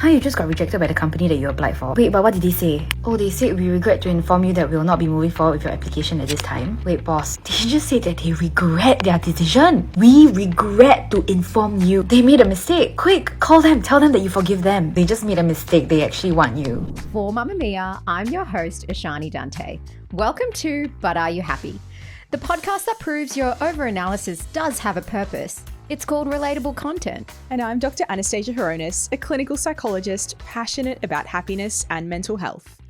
Huh, you just got rejected by the company that you applied for. Wait, but what did they say? Oh, they said we regret to inform you that we will not be moving forward with your application at this time. Wait, boss, they just said that they regret their decision. We regret to inform you. They made a mistake. Quick, call them, tell them that you forgive them. They just made a mistake. They actually want you. For Mamma Mia, I'm your host, Ishani Dante. Welcome to But Are You Happy? The podcast that proves your overanalysis does have a purpose. It's called Relatable Content. And I'm Dr Anastasia Hronis, a clinical psychologist passionate about happiness and mental health.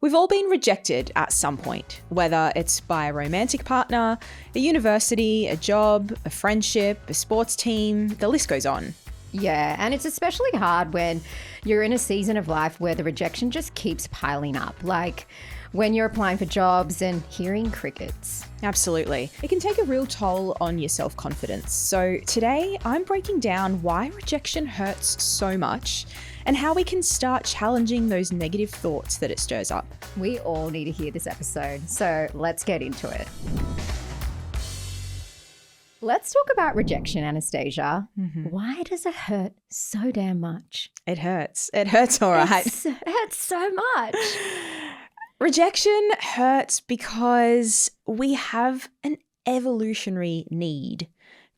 We've all been rejected at some point, whether it's by a romantic partner, a university, a job, a friendship, a sports team, the list goes on. Yeah, and it's especially hard when you're in a season of life where the rejection just keeps piling up, like when you're applying for jobs and hearing crickets. Absolutely. It can take a real toll on your self-confidence. So today I'm breaking down why rejection hurts so much and how we can start challenging those negative thoughts that it stirs up. We all need to hear this episode, so let's get into it. Let's talk about rejection, Anastasia. Why does it hurt so damn much? It hurts. It hurts all right. It hurts so much. Rejection hurts because we have an evolutionary need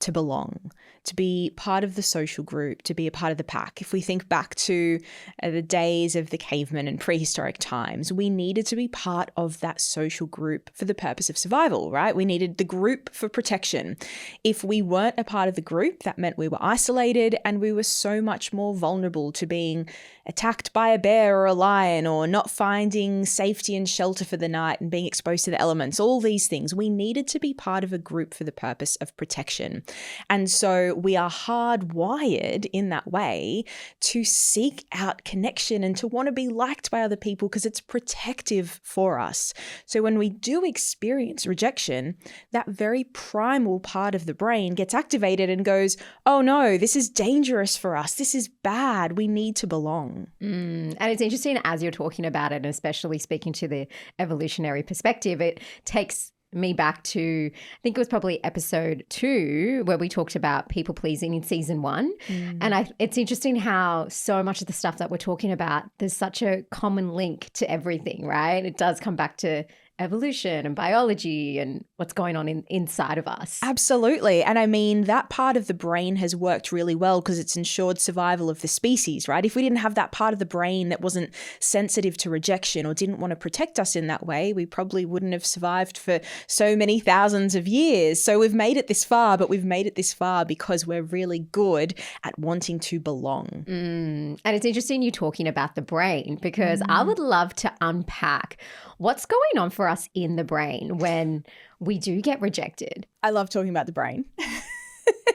to belong, to be part of the social group, to be a part of the pack. If we think back to the days of the cavemen and prehistoric times, we needed to be part of that social group for the purpose of survival, right? We needed the group for protection. If we weren't a part of the group, that meant we were isolated and we were so much more vulnerable to being attacked by a bear or a lion, or not finding safety and shelter for the night and being exposed to the elements, all these things. We needed to be part of a group for the purpose of protection. And so we are hardwired in that way to seek out connection and to want to be liked by other people because it's protective for us. So when we do experience rejection, that very primal part of the brain gets activated and goes, oh no, this is dangerous for us. This is bad. We need to belong. And it's interesting as you're talking about it, and especially speaking to the evolutionary perspective, it takes me back to, I think it was probably episode 2 where we talked about people pleasing in season 1. And it's interesting how so much of the stuff that we're talking about, there's such a common link to everything, right? It does come back to evolution and biology and what's going on inside of us. Absolutely. And I mean, that part of the brain has worked really well because it's ensured survival of the species, right? If we didn't have that part of the brain that wasn't sensitive to rejection or didn't want to protect us in that way, we probably wouldn't have survived for so many thousands of years. So we've made it this far, but we've made it this far because we're really good at wanting to belong. And it's interesting you talking about the brain because I would love to unpack what's going on for us in the brain when we do get rejected. I love talking about the brain.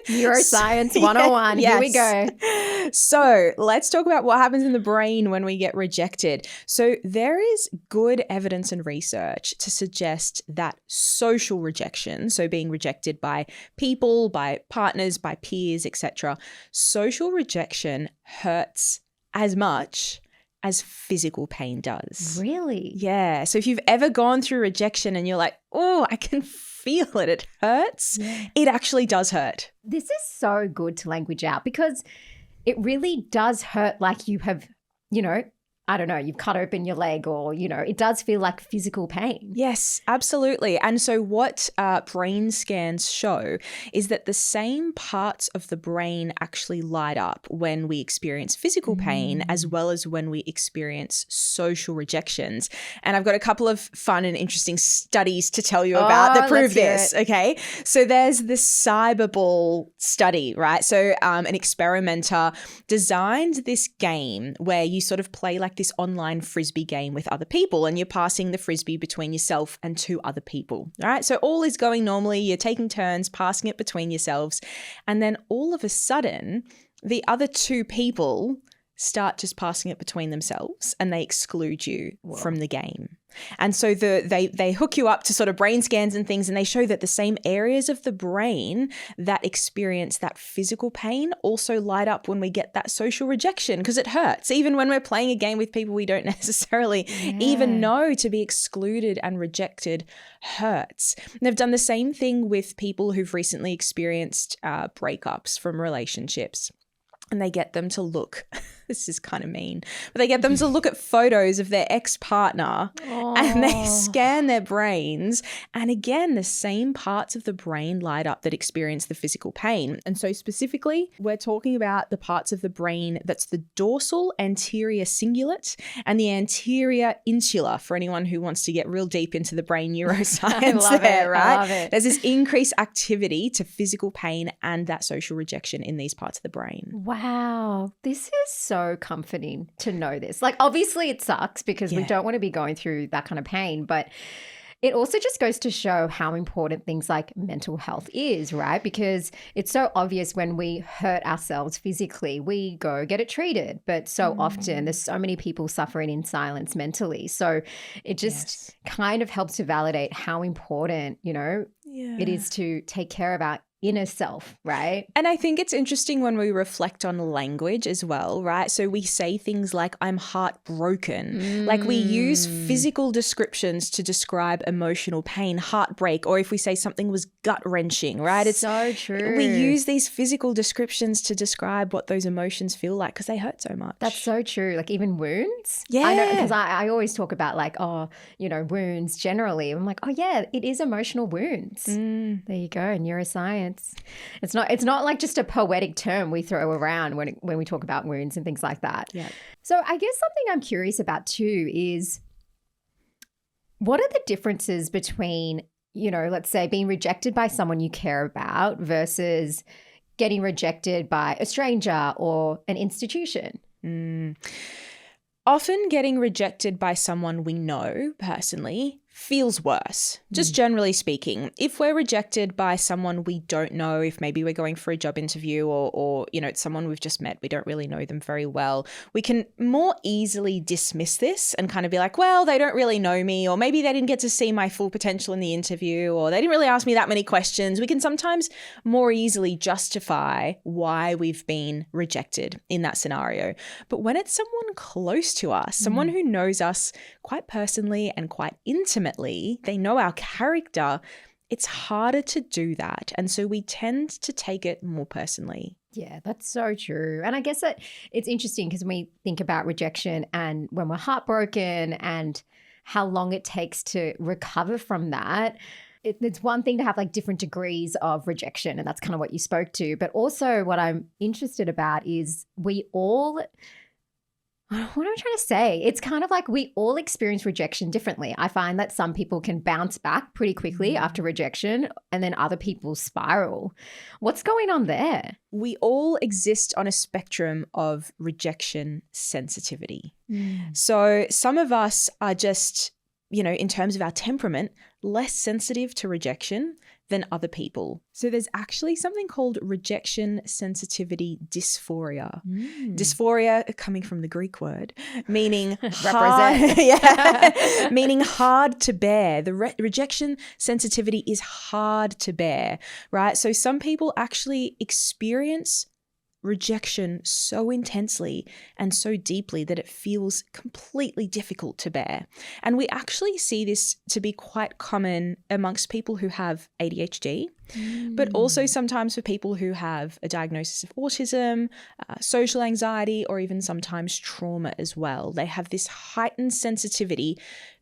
Neuroscience 101. Yes. Here we go. So let's talk about what happens in the brain when we get rejected. So there is good evidence and research to suggest that social rejection, so being rejected by people, by partners, by peers, etc., social rejection hurts as much as physical pain does. Really? Yeah. So if you've ever gone through rejection and you're like, oh, I can feel it, it hurts, it actually does hurt. This is so good to language out because it really does hurt like you have, I don't know, you've cut open your leg or, it does feel like physical pain. Yes, absolutely. And so what brain scans show is that the same parts of the brain actually light up when we experience physical pain as well as when we experience social rejections. And I've got a couple of fun and interesting studies to tell you about that prove this, okay? So there's the cyberball study, right? So an experimenter designed this game where you sort of play like this online Frisbee game with other people and you're passing the Frisbee between yourself and 2 other people, all right? So all is going normally, you're taking turns, passing it between yourselves, and then all of a sudden, the other 2 people start just passing it between themselves and they exclude you from the game. And so they hook you up to sort of brain scans and things, and they show that the same areas of the brain that experience that physical pain also light up when we get that social rejection because it hurts. Even when we're playing a game with people we don't necessarily even know, to be excluded and rejected hurts. And they've done the same thing with people who've recently experienced breakups from relationships. And they get them to look this is kind of mean, but they get them to look at photos of their ex-partner and they scan their brains. And again, the same parts of the brain light up that experience the physical pain. And so specifically, we're talking about the parts of the brain that's the dorsal anterior cingulate and the anterior insula, for anyone who wants to get real deep into the brain neuroscience there, right? I love it. There's this increased activity to physical pain and that social rejection in these parts of the brain. Wow. This is so comforting to know this. Like, obviously it sucks because we don't want to be going through that kind of pain, but it also just goes to show how important things like mental health is, right? Because it's so obvious when we hurt ourselves physically, we go get it treated. But so often there's so many people suffering in silence mentally. So it just kind of helps to validate how important, you know, it is to take care of our inner self, right? And I think it's interesting when we reflect on language as well, right? So we say things like, I'm heartbroken. Like we use physical descriptions to describe emotional pain, heartbreak, or if we say something was gut-wrenching, right? It's so true. We use these physical descriptions to describe what those emotions feel like because they hurt so much. That's so true. Like even wounds. Yeah. I know, because I always talk about like, oh, you know, wounds generally. I'm like, oh yeah, it is emotional wounds. There you go, neuroscience. It's not like just a poetic term we throw around when we talk about wounds and things like that. Yeah. So I guess something I'm curious about too is what are the differences between, you know, let's say being rejected by someone you care about versus getting rejected by a stranger or an institution? Often getting rejected by someone we know personally feels worse, just generally speaking. If we're rejected by someone we don't know, if maybe we're going for a job interview or you know, it's someone we've just met, we don't really know them very well, we can more easily dismiss this and kind of be like, well, they don't really know me, or maybe they didn't get to see my full potential in the interview, or they didn't really ask me that many questions. We can sometimes more easily justify why we've been rejected in that scenario. But when it's someone close to us, someone who knows us quite personally and quite intimately, they know our character, it's harder to do that. And so we tend to take it more personally. Yeah, that's so true. And I guess that it's interesting because when we think about rejection and when we're heartbroken and how long it takes to recover from that, it's one thing to have like different degrees of rejection, and that's kind of what you spoke to. But also what I'm interested about is what am I trying to say? It's kind of like we all experience rejection differently. I find that some people can bounce back pretty quickly after rejection and then other people spiral. What's going on there? We all exist on a spectrum of rejection sensitivity. So some of us are just, you know, in terms of our temperament, less sensitive to rejection than other people. So there's actually something called rejection sensitivity dysphoria. Dysphoria, coming from the Greek word, meaning hard, meaning hard to bear. The rejection sensitivity is hard to bear, right? So some people actually experience rejection so intensely and so deeply that it feels completely difficult to bear. And we actually see this to be quite common amongst people who have ADHD, but also sometimes for people who have a diagnosis of autism, social anxiety, or even sometimes trauma as well. They have this heightened sensitivity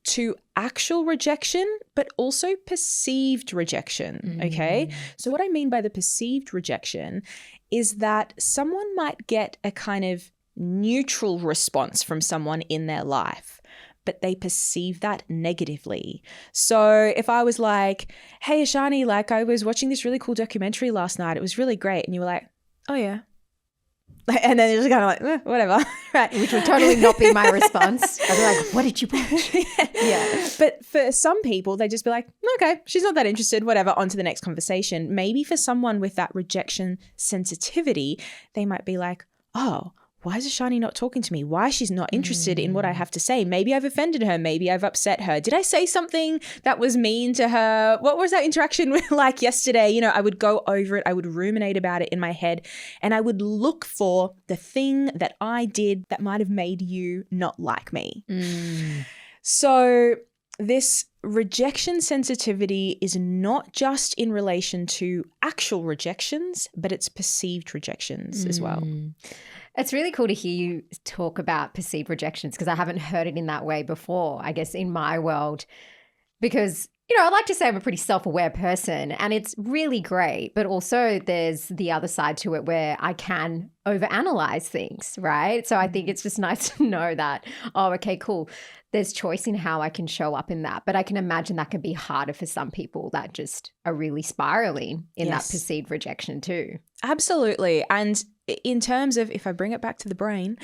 to actual rejection, but also perceived rejection, okay? So what I mean by the perceived rejection is that someone might get a kind of neutral response from someone in their life, but they perceive that negatively. So if I was like, hey, Ashani, like I was watching this really cool documentary last night, it was really great. And you were like, oh yeah. And then you're just kind of like, whatever, right? Which would totally not be my response. I'd be like, what did you watch? Yeah. But for some people, they just be like, okay, she's not that interested, whatever, on to the next conversation. Maybe for someone with that rejection sensitivity, they might be like, oh, why is Ashani not talking to me? Why she's not interested in what I have to say? Maybe I've offended her. Maybe I've upset her. Did I say something that was mean to her? What was that interaction like yesterday? You know, I would go over it. I would ruminate about it in my head, and I would look for the thing that I did that might have made you not like me. So this rejection sensitivity is not just in relation to actual rejections, but it's perceived rejections as well. It's really cool to hear you talk about perceived rejections because I haven't heard it in that way before, I guess, in my world. Because, I like to say I'm a pretty self-aware person and it's really great, but also there's the other side to it where I can overanalyze things, right? So I think it's just nice to know that, oh, okay, cool. There's choice in how I can show up in that. But I can imagine that can be harder for some people that just are really spiraling in that perceived rejection too. Absolutely. And in terms of, if I bring it back to the brain,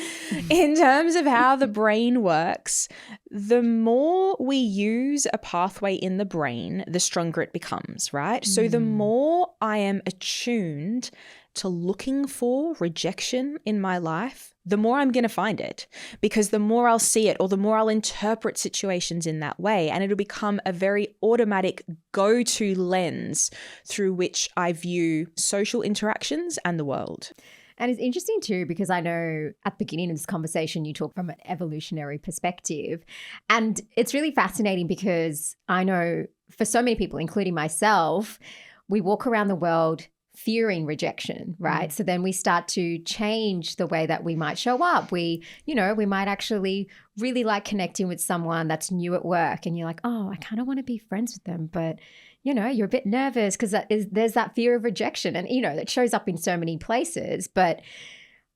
in terms of how the brain works, the more we use a pathway in the brain, the stronger it becomes, right? So the more I am attuned to looking for rejection in my life, the more I'm going to find it, because the more I'll see it or the more I'll interpret situations in that way, and it'll become a very automatic go-to lens through which I view social interactions and the world. And it's interesting too, because I know at the beginning of this conversation, you talk from an evolutionary perspective. And it's really fascinating because I know for so many people, including myself, we walk around the world fearing rejection, right? So then we start to change the way that we might show up. We might actually really like connecting with someone that's new at work and you're like, oh, I kind of want to be friends with them, but you're a bit nervous because there's that fear of rejection. And, that shows up in so many places. But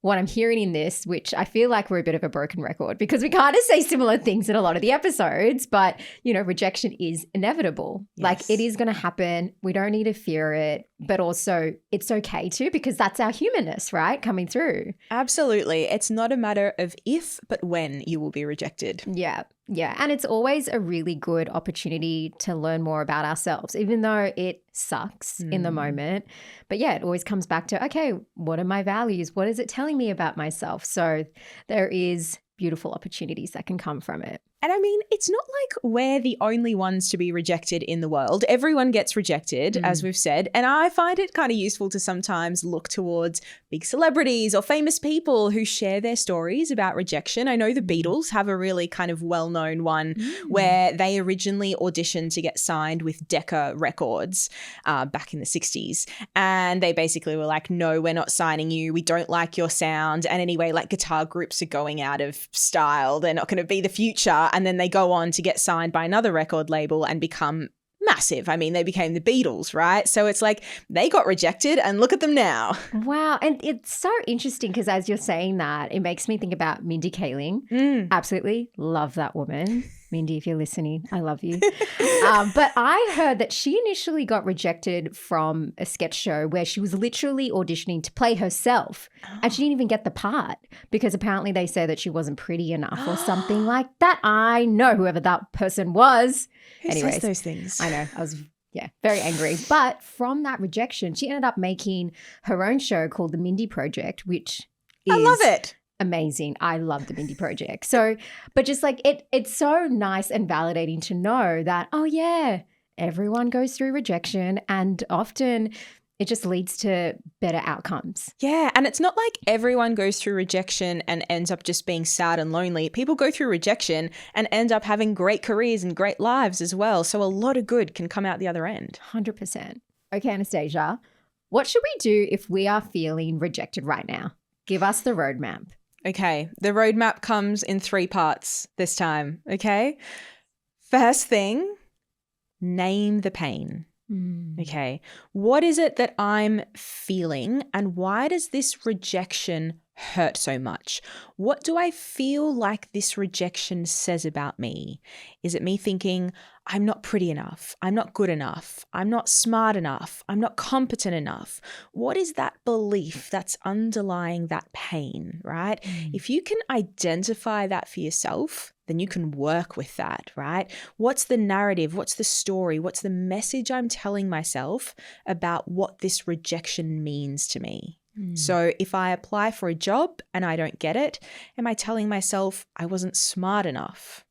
what I'm hearing in this, which I feel like we're a bit of a broken record because we kind of say similar things in a lot of the episodes, but, rejection is inevitable. Yes. Like it is going to happen. We don't need to fear it, but also it's okay too, because that's our humanness, right? Coming through. Absolutely. It's not a matter of if, but when you will be rejected. Yeah. Yeah. And it's always a really good opportunity to learn more about ourselves, even though it sucks in the moment. But yeah, it always comes back to, okay, what are my values? What is it telling me about myself? So there is beautiful opportunities that can come from it. And I mean, it's not like we're the only ones to be rejected in the world. Everyone gets rejected, as we've said. And I find it kind of useful to sometimes look towards big celebrities or famous people who share their stories about rejection. I know the Beatles have a really kind of well-known one where they originally auditioned to get signed with Decca Records back in the 60s. And they basically were like, no, we're not signing you. We don't like your sound. And anyway, like guitar groups are going out of style. They're not going to be the future. And then they go on to get signed by another record label and become massive. I mean, they became the Beatles, right? So it's like they got rejected and look at them now. Wow. And it's so interesting because as you're saying that, it makes me think about Mindy Kaling. Absolutely love that woman. Mindy, if you're listening, I love you. But I heard that she initially got rejected from a sketch show where she was literally auditioning to play herself. And she didn't even get the part because apparently they say that she wasn't pretty enough or something like that. I know whoever that person was. Who says those things? I know. I was, very angry. But from that rejection, she ended up making her own show called The Mindy Project, which is... I love it. Amazing. I love the Mindy Project. So, but just like it's so nice and validating to know that, oh yeah, everyone goes through rejection and often it just leads to better outcomes. Yeah. And it's not like everyone goes through rejection and ends up just being sad and lonely. People go through rejection and end up having great careers and great lives as well. So a lot of good can come out the other end. 100%. Okay, Anastasia, what should we do if we are feeling rejected right now? Give us the roadmap. Okay, the roadmap comes in 3 parts this time, okay? First thing, name the pain. Okay, what is it that I'm feeling and why does this rejection hurt so much? What do I feel like this rejection says about me? Is it me thinking, I'm not pretty enough, I'm not good enough, I'm not smart enough, I'm not competent enough? What is that belief that's underlying that pain, right? If you can identify that for yourself, then you can work with that, right? What's the narrative? What's the story? What's the message I'm telling myself about what this rejection means to me? So if I apply for a job and I don't get it, am I telling myself I wasn't smart enough?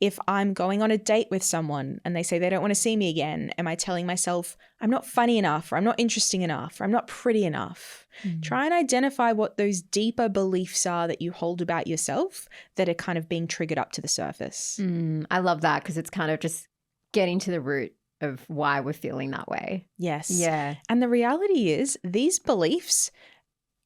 If I'm going on a date with someone and they say they don't want to see me again, am I telling myself I'm not funny enough or I'm not interesting enough or I'm not pretty enough? Try and identify what those deeper beliefs are that you hold about yourself that are kind of being triggered up to the surface. I love that because it's kind of just getting to the root of why we're feeling that way. Yes. Yeah. And the reality is these beliefs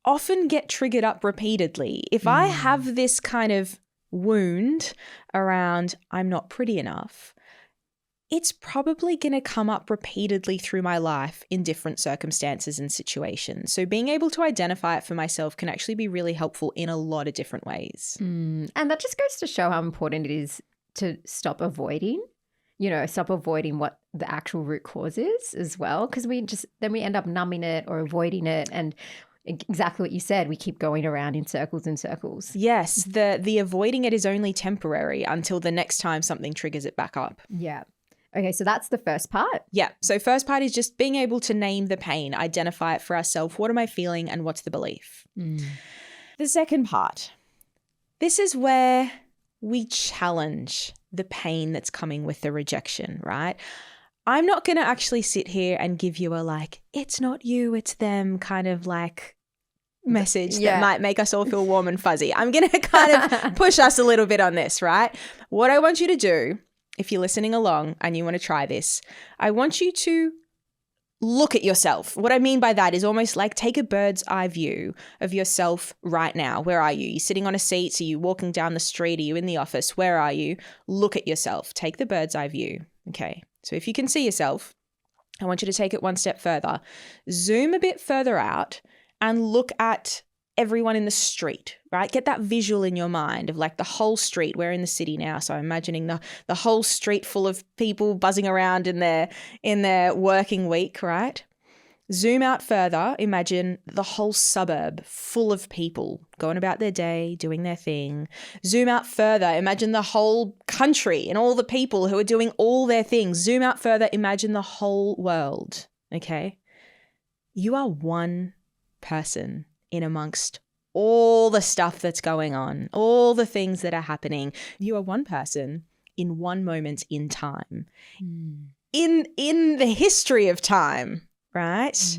often get triggered up repeatedly. If I have this kind of wound around I'm not pretty enough, it's probably going to come up repeatedly through my life in different circumstances and situations. So being able to identify it for myself can actually be really helpful in a lot of different ways. And that just goes to show how important it is to stop avoiding, stop avoiding what the actual root cause is as well, because then we end up numbing it or avoiding it, and exactly what you said, we keep going around in circles and circles. Yes, the avoiding it is only temporary until the next time something triggers it back up. Yeah. Okay, so that's the first part. Yeah. So first part is just being able to name the pain, identify it for ourselves. What am I feeling and what's the belief? The second part, this is where we challenge the pain that's coming with the rejection, right? I'm not going to actually sit here and give you a it's not you, it's them kind of message that might make us all feel warm and fuzzy. I'm going to kind of push us a little bit on this, right? What I want you to do, if you're listening along and you want to try this, I want you to look at yourself. What I mean by that is almost take a bird's eye view of yourself right now. Where are you? You're sitting on a seat? Are you walking down the street? Are you in the office? Where are you? Look at yourself. Take the bird's eye view. Okay. So if you can see yourself, I want you to take it one step further. Zoom a bit further out and look at everyone in the street, right? Get that visual in your mind of the whole street. We're in the city now, so I'm imagining the whole street full of people buzzing around in their working week, right? Zoom out further. Imagine the whole suburb full of people going about their day, doing their thing. Zoom out further. Imagine the whole country and all the people who are doing all their things. Zoom out further. Imagine the whole world, okay? You are one person in amongst all the stuff that's going on, all the things that are happening. You are one person in one moment in time. In the history of time, right?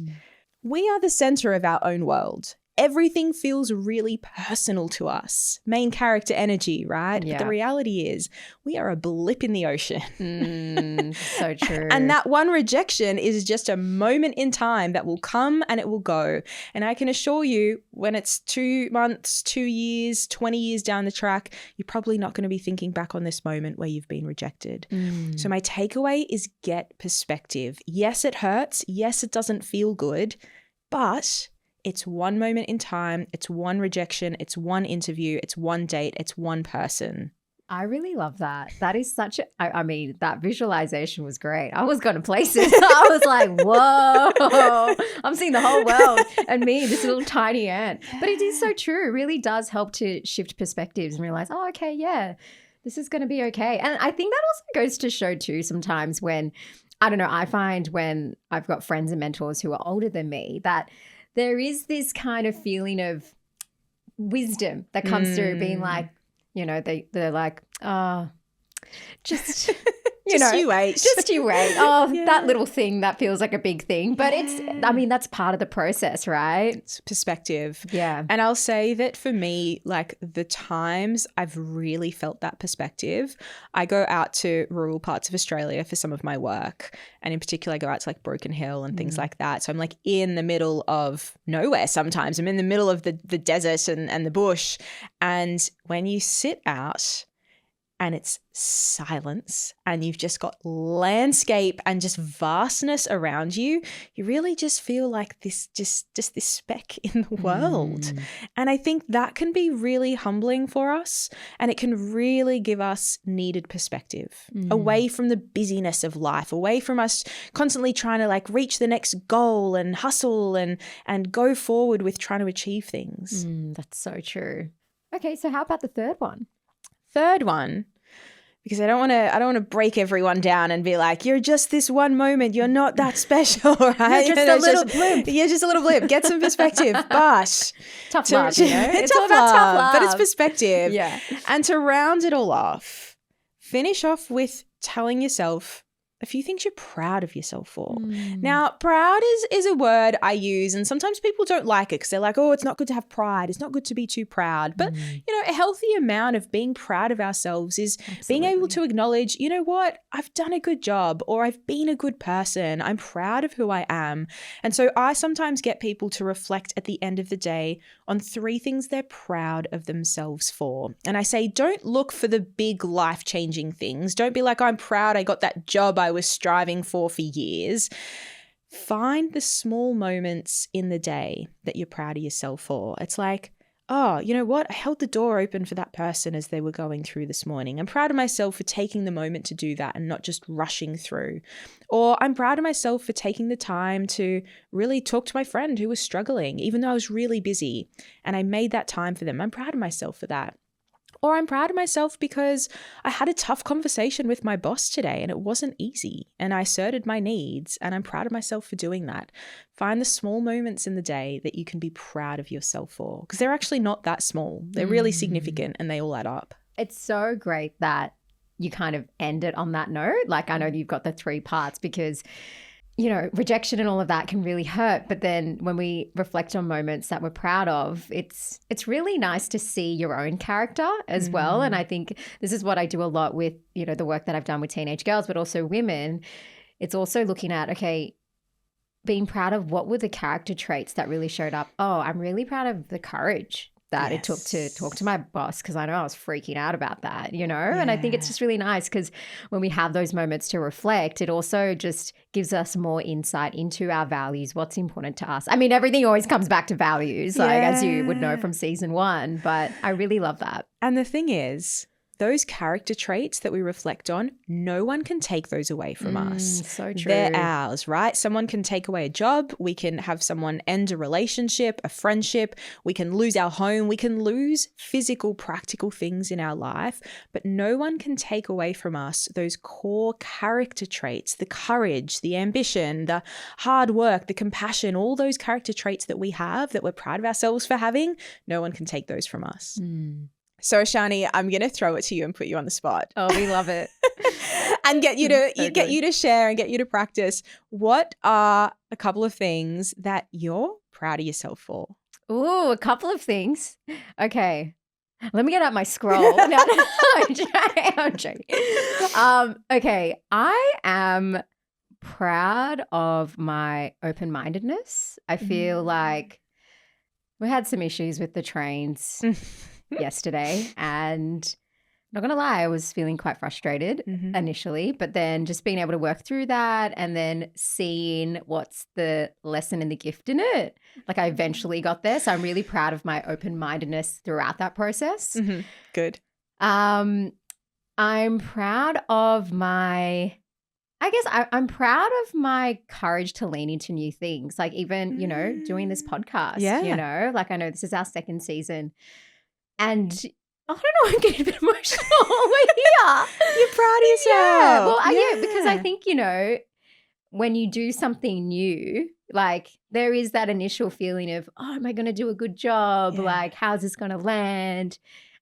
We are the center of our own world. Everything feels really personal to us. Main character energy, right? Yeah. But the reality is we are a blip in the ocean. So true. And that one rejection is just a moment in time that will come and it will go. And I can assure you, when it's 2 months, 2 years, 20 years down the track, you're probably not going to be thinking back on this moment where you've been rejected. So my takeaway is get perspective. Yes, it hurts. Yes, it doesn't feel good, but it's one moment in time, it's one rejection, it's one interview, it's one date, it's one person. I really love that. That is such I mean, that visualization was great. I was going to places. I was like, whoa, I'm seeing the whole world and me, this little tiny ant. But it is so true. It really does help to shift perspectives and realize, oh, okay, yeah, this is going to be okay. And I think that also goes to show too sometimes when, I don't know, I find when I've got friends and mentors who are older than me that there is this kind of feeling of wisdom that comes through being they're like, just, you wait. Just you wait. Oh, yeah. That little thing that feels like a big thing. But that's part of the process, right? It's perspective. Yeah. And I'll say that for me, the times I've really felt that perspective, I go out to rural parts of Australia for some of my work. And in particular, I go out to Broken Hill and things like that. So I'm in the middle of nowhere sometimes. I'm in the middle of the desert and the bush. And when you sit out and it's silence and you've just got landscape and just vastness around you, you really just feel like this just this speck in the world. And I think that can be really humbling for us, and it can really give us needed perspective away from the busyness of life, away from us constantly trying to reach the next goal and hustle and go forward with trying to achieve things. That's so true. Okay, so how about the third one? Third one, because I don't want to break everyone down and be like, you're just this one moment, you're not that special, right? You're just a little blimp. You're just a little blimp. Get some perspective, but tough love, it's all about tough love, but it's perspective. Yeah. And to round it all off, finish off with telling yourself a few things you're proud of yourself for. Now, proud is a word I use, and sometimes people don't like it because they're like, oh, it's not good to have pride. It's not good to be too proud. But, a healthy amount of being proud of ourselves is being able to acknowledge, you know what, I've done a good job, or I've been a good person. I'm proud of who I am. And so I sometimes get people to reflect at the end of the day on 3 things they're proud of themselves for. And I say, don't look for the big life-changing things. Don't be like, I'm proud I got that job I was striving for years. Find the small moments in the day that you're proud of yourself for. It's like, oh, you know what? I held the door open for that person as they were going through this morning. I'm proud of myself for taking the moment to do that and not just rushing through. Or I'm proud of myself for taking the time to really talk to my friend who was struggling, even though I was really busy, and I made that time for them. I'm proud of myself for that. Or I'm proud of myself because I had a tough conversation with my boss today and it wasn't easy, and I asserted my needs, and I'm proud of myself for doing that. Find the small moments in the day that you can be proud of yourself for, because they're actually not that small. They're really significant and they all add up. It's so great that you kind of end it on that note. Like, I know you've got the 3 parts because rejection and all of that can really hurt. But then when we reflect on moments that we're proud of, it's really nice to see your own character as well. And I think this is what I do a lot with, the work that I've done with teenage girls, but also women. It's also looking at, okay, being proud of what were the character traits that really showed up. Oh, I'm really proud of the courage that it took to talk to my boss, because I know I was freaking out about that, And I think it's just really nice because when we have those moments to reflect, it also just gives us more insight into our values, what's important to us. I mean, everything always comes back to values, like as you would know from season 1, but I really love that. And the thing is, those character traits that we reflect on, no one can take those away from us. So true. They're ours, right? Someone can take away a job. We can have someone end a relationship, a friendship. We can lose our home. We can lose physical, practical things in our life, but no one can take away from us those core character traits, the courage, the ambition, the hard work, the compassion, all those character traits that we have that we're proud of ourselves for having. No one can take those from us. So, Shani, I'm going to throw it to you and put you on the spot. Oh, we love it. And get you to share and get you to practice. What are a couple of things that you're proud of yourself for? Ooh, a couple of things. Okay. Let me get out my scroll. No, I'm joking. Okay. I am proud of my open-mindedness. I feel like we had some issues with the trains yesterday, and not gonna lie, I was feeling quite frustrated initially, but then just being able to work through that and then seeing what's the lesson and the gift in it. Like, I eventually got there. So I'm really proud of my open-mindedness throughout that process. Good. I'm proud of I'm proud of my courage to lean into new things. Like, even, doing this podcast, like, I know this is our 2nd season. And I don't know, I'm getting a bit emotional. We're here. You're proud of yourself. Yeah. Well, because I think, when you do something new, like, there is that initial feeling of, oh, am I going to do a good job? Yeah. Like, how's this going to land?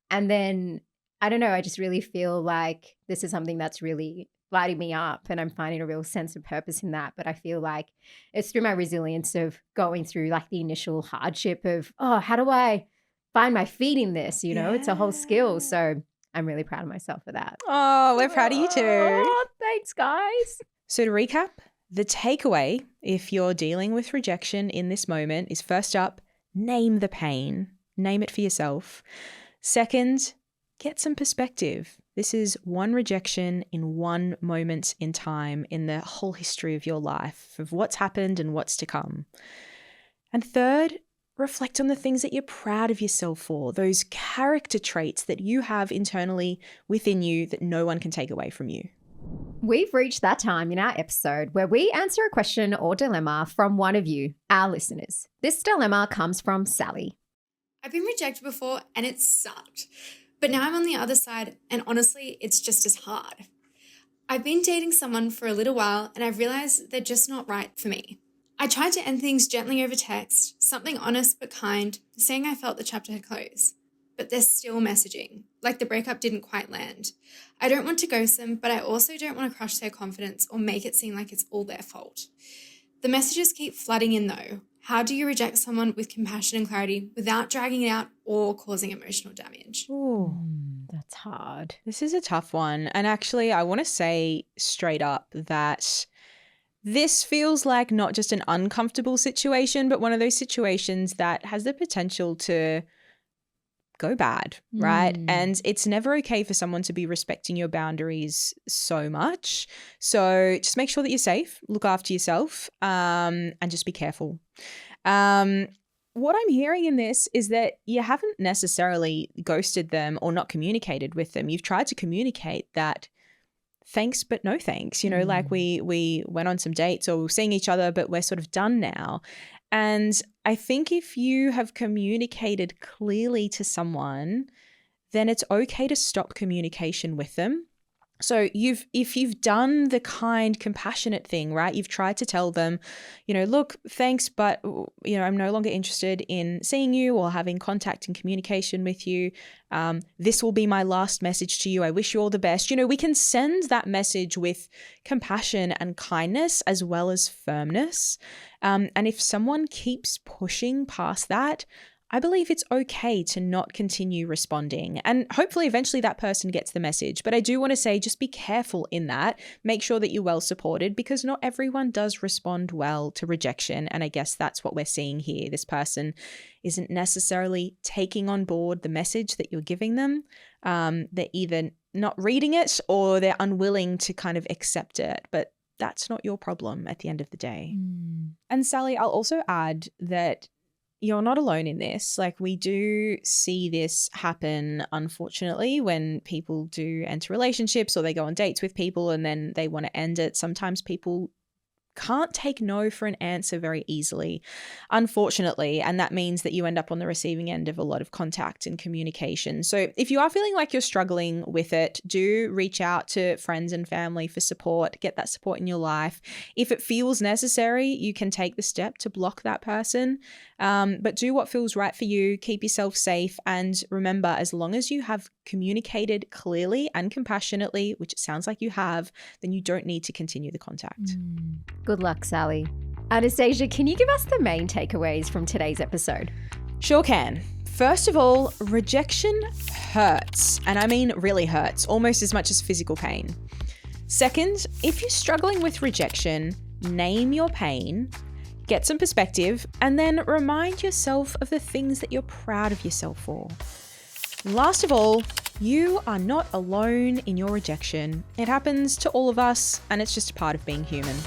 And then, I don't know, I just really feel like this is something that's really lighting me up, and I'm finding a real sense of purpose in that. But I feel like it's through my resilience of going through like the initial hardship of, oh, how do I find my feet in this? It's a whole skill. So I'm really proud of myself for that. Oh, we're proud of you too. Oh, thanks, guys. So to recap, the takeaway, if you're dealing with rejection in this moment, is first up, name the pain. Name it for yourself. Second, get some perspective. This is one rejection in one moment in time in the whole history of your life, of what's happened and what's to come. And third, reflect on the things that you're proud of yourself for, those character traits that you have internally within you that no one can take away from you. We've reached that time in our episode where we answer a question or dilemma from one of you, our listeners. This dilemma comes from Sally. I've been rejected before and it sucked. But now I'm on the other side, and honestly, it's just as hard. I've been dating someone for a little while, and I've realized they're just not right for me. I tried to end things gently over text, something honest but kind, saying I felt the chapter had closed. but they're still messaging, like the breakup didn't quite land. I don't want to ghost them, but I also don't want to crush their confidence or make it seem like it's all their fault. The messages keep flooding in though. How do you reject someone with compassion and clarity without dragging it out or causing emotional damage? Ooh. That's hard. This is a tough one. And actually, I want to say straight up that this feels like not just an uncomfortable situation, but one of those situations that has the potential to go bad, right? And it's never okay for someone to be respecting your boundaries so much. So just make sure that you're safe, look after yourself, and just be careful. What I'm hearing in this is that you haven't necessarily ghosted them or not communicated with them. You've tried to communicate that thanks, but no thanks. You know, like we went on some dates or we're seeing each other, but we're sort of done now. And I think if you have communicated clearly to someone, then it's okay to stop communication with them. So if you've done the kind, compassionate thing, right? You've tried to tell them, you know, look, thanks, but, you know, I'm no longer interested in seeing you or having contact and communication with you. This will be my last message to you. I wish you all the best. You know, we can send that message with compassion and kindness as well as firmness. And if someone keeps pushing past that, I believe it's okay to not continue responding, and hopefully eventually that person gets the message. But I do want to say, just be careful in that. Make sure that you're well supported, because not everyone does respond well to rejection. And I guess that's what we're seeing here. This person isn't necessarily taking on board the message that you're giving them. They're either not reading it or they're unwilling to kind of accept it. But that's not your problem at the end of the day. And Sally, I'll also add that you're not alone in this. Like, we do see this happen, unfortunately, when people do enter relationships or they go on dates with people and then they want to end it. Sometimes people can't take no for an answer very easily, unfortunately. And that means that you end up on the receiving end of a lot of contact and communication. So if you are feeling like you're struggling with it, do reach out to friends and family for support. Get that support in your life. If it feels necessary, you can take the step to block that person. But do what feels right for you. Keep yourself safe. And remember, as long as you have communicated clearly and compassionately, which it sounds like you have, then you don't need to continue the contact. Good luck, Sally. Anastasia, can you give us the main takeaways from today's episode? Sure can. First of all, rejection hurts. And I mean really hurts, almost as much as physical pain. Second, if you're struggling with rejection, name your pain, get some perspective, and then remind yourself of the things that you're proud of yourself for. Last of all, you are not alone in your rejection. It happens to all of us, and it's just a part of being human.